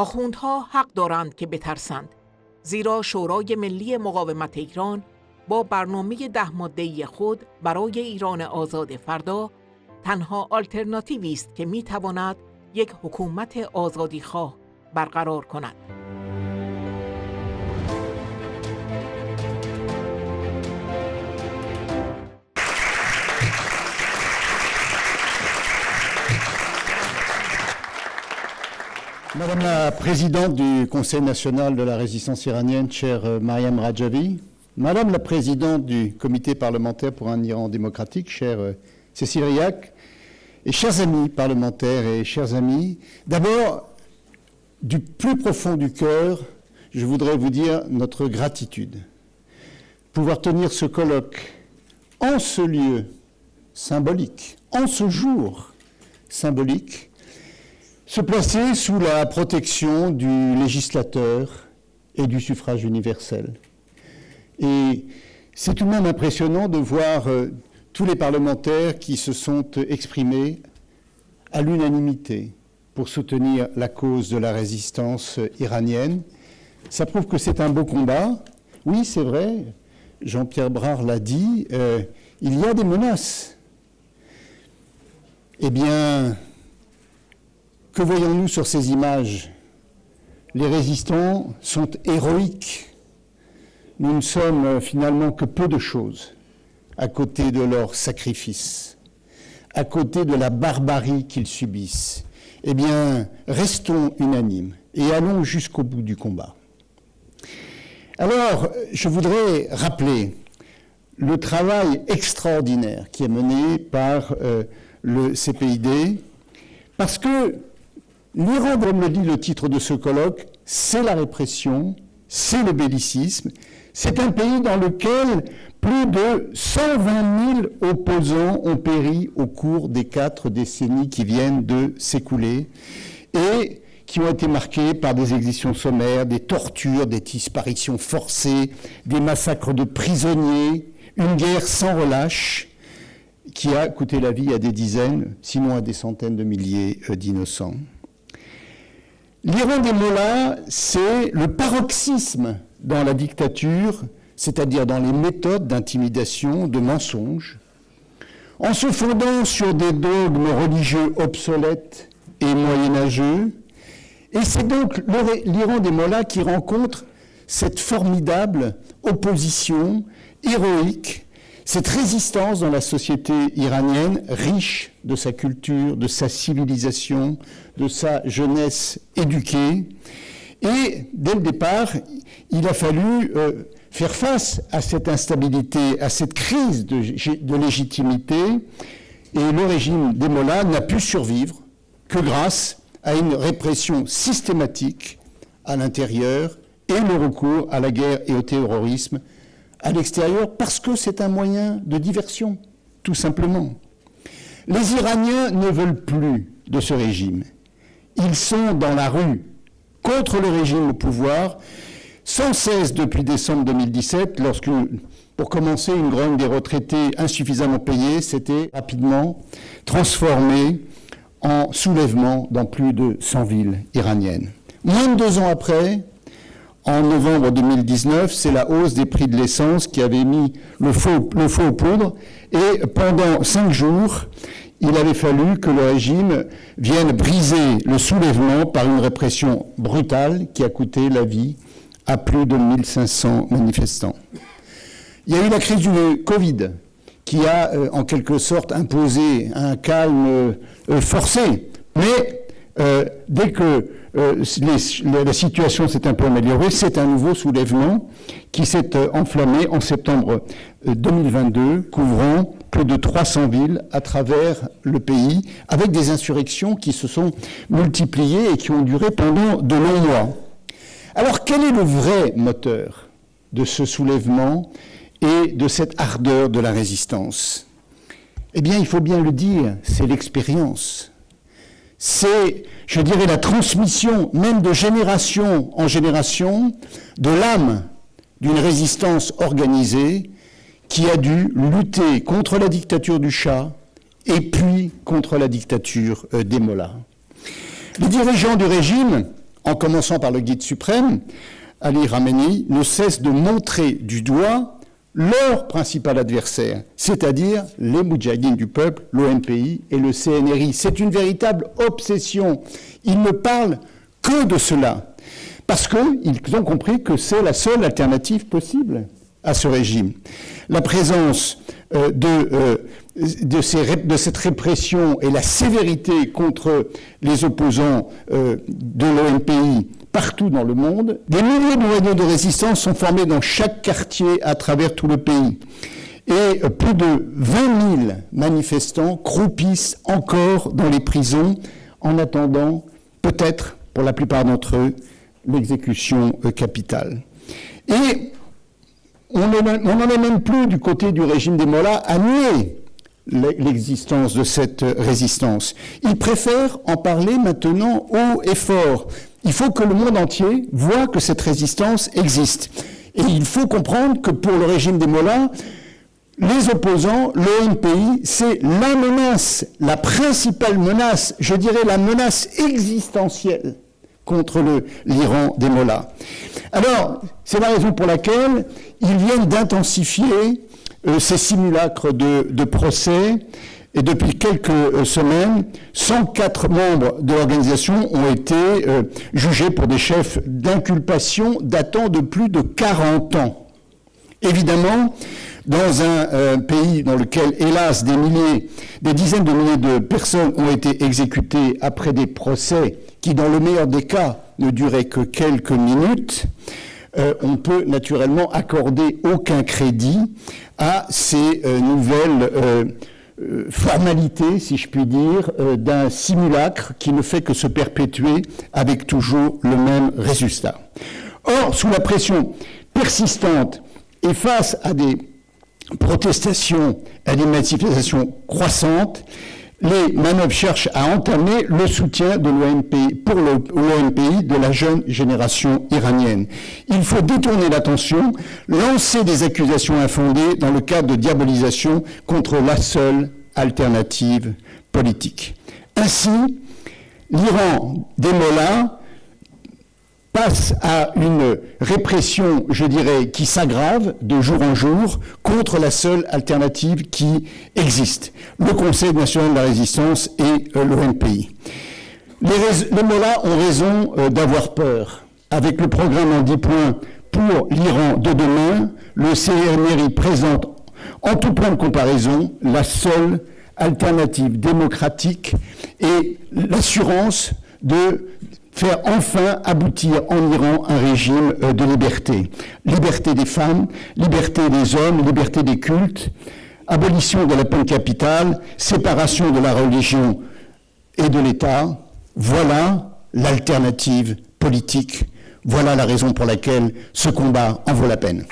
آخوندها حق دارند که بترسند، زیرا شورای ملی مقاومت ایران با برنامه 10 ماده‌ای خود برای ایران آزاد فردا تنها آلترناتیوی است که میتواند یک حکومت آزادیخواه برقرار کند. Madame la Présidente du Conseil national de la résistance iranienne, chère Mariam Rajavi, Madame la Présidente du Comité parlementaire pour un Iran démocratique, chère Cécile Rilhac, et chers amis parlementaires et chers amis, d'abord, du plus profond du cœur, je voudrais vous dire notre gratitude. Pouvoir tenir ce colloque en ce lieu symbolique, en ce jour symbolique, se placer sous la protection du législateur et du suffrage universel. Et c'est tout de même impressionnant de voir tous les parlementaires qui se sont exprimés à l'unanimité pour soutenir la cause de la résistance iranienne. Ça prouve que c'est un beau combat. Oui, c'est vrai, Jean-Pierre Brard l'a dit, il y a des menaces. Eh bien, que voyons-nous sur ces images? Les résistants sont héroïques. Nous ne sommes finalement que peu de choses à côté de leur sacrifice, à côté de la barbarie qu'ils subissent. Eh bien, restons unanimes et allons jusqu'au bout du combat. Alors, je voudrais rappeler le travail extraordinaire qui est mené par le CPID, parce que l'Iran, comme le dit le titre de ce colloque, c'est la répression, c'est le bellicisme. C'est un pays dans lequel plus de 120 000 opposants ont péri au cours des 4 décennies qui viennent de s'écouler et qui ont été marquées par des exécutions sommaires, des tortures, des disparitions forcées, des massacres de prisonniers, une guerre sans relâche qui a coûté la vie à des dizaines, sinon à des centaines de milliers d'innocents. L'Iran des mollahs, c'est le paroxysme dans la dictature, c'est-à-dire dans les méthodes d'intimidation, de mensonges, en se fondant sur des dogmes religieux obsolètes et moyenâgeux. Et c'est donc l'Iran des mollahs qui rencontre cette formidable opposition héroïque, cette résistance dans la société iranienne, riche de sa culture, de sa civilisation, de sa jeunesse éduquée. Et dès le départ, il a fallu faire face à cette instabilité, à cette crise de légitimité. Et le régime des mollahs n'a pu survivre que grâce à une répression systématique à l'intérieur et le recours à la guerre et au terrorisme à l'extérieur, parce que c'est un moyen de diversion, tout simplement. Les Iraniens ne veulent plus de ce régime. Ils sont dans la rue contre le régime au pouvoir, sans cesse depuis décembre 2017, lorsque, pour commencer, une grogne des retraités insuffisamment payés s'était rapidement transformée en soulèvement dans plus de 100 villes iraniennes. Moins de 2 ans après, en novembre 2019, c'est la hausse des prix de l'essence qui avait mis le feu aux poudres, et pendant 5 jours, il avait fallu que le régime vienne briser le soulèvement par une répression brutale qui a coûté la vie à plus de 1500 manifestants. Il y a eu la crise du Covid qui a en quelque sorte imposé un calme forcé, mais dès que la situation s'est un peu améliorée, c'est un nouveau soulèvement qui s'est enflammé en septembre 2022, couvrant plus de 300 villes à travers le pays, avec des insurrections qui se sont multipliées et qui ont duré pendant de longs mois. Alors, quel est le vrai moteur de ce soulèvement et de cette ardeur de la résistance? Eh bien, il faut bien le dire, c'est l'expérience. C'est, je dirais, la transmission, même de génération en génération, de l'âme d'une résistance organisée qui a dû lutter contre la dictature du Shah et puis contre la dictature des mollahs. Les dirigeants du régime, en commençant par le guide suprême, Ali Khamenei, ne cessent de montrer du doigt leur principal adversaire, c'est-à-dire les Moudjahidines du peuple, l'ONPI et le CNRI. C'est une véritable obsession. Ils ne parlent que de cela, parce qu'ils ont compris que c'est la seule alternative possible à ce régime. La présence de cette répression et la sévérité contre les opposants de l'ONPI partout dans le monde, des milliers de moyens de résistance sont formés dans chaque quartier à travers tout le pays. Et plus de 20 000 manifestants croupissent encore dans les prisons en attendant, peut-être, pour la plupart d'entre eux, l'exécution capitale. Et on n'en est même plus du côté du régime des Mollahs à nier l'existence de cette résistance. Ils préfèrent en parler maintenant haut et fort. Il faut que le monde entier voit que cette résistance existe. Et il faut comprendre que pour le régime des Mollahs, les opposants, l'ONPI, c'est la menace, la principale menace, je dirais la menace existentielle contre l'Iran des Mollahs. Alors, c'est la raison pour laquelle ils viennent d'intensifier ces simulacres de procès. Et depuis quelques semaines, 104 membres de l'organisation ont été jugés pour des chefs d'inculpation datant de plus de 40 ans. Évidemment, dans un pays dans lequel, hélas, des dizaines de milliers de personnes ont été exécutées après des procès qui, dans le meilleur des cas, ne duraient que quelques minutes, on peut naturellement accorder aucun crédit à ces nouvelles formalité, si je puis dire, d'un simulacre qui ne fait que se perpétuer avec toujours le même résultat. Or, sous la pression persistante et face à des protestations, à des manifestations croissantes, les manœuvres cherchent à entamer le soutien de l'ONPI, pour l'ONPI de la jeune génération iranienne. Il faut détourner l'attention, lancer des accusations infondées dans le cadre de diabolisation contre la seule alternative politique. Ainsi, l'Iran des Mollahs passe à une répression, je dirais, qui s'aggrave de jour en jour contre la seule alternative qui existe, le Conseil national de la résistance et l'ONPI. Les Mollahs ont raison d'avoir peur. Avec le programme en 10 points pour l'Iran de demain, le CNRI présente en tout point de comparaison la seule alternative démocratique et l'assurance de faire enfin aboutir en Iran un régime de liberté. Liberté des femmes, liberté des hommes, liberté des cultes, abolition de la peine capitale, séparation de la religion et de l'État. Voilà l'alternative politique. Voilà la raison pour laquelle ce combat en vaut la peine.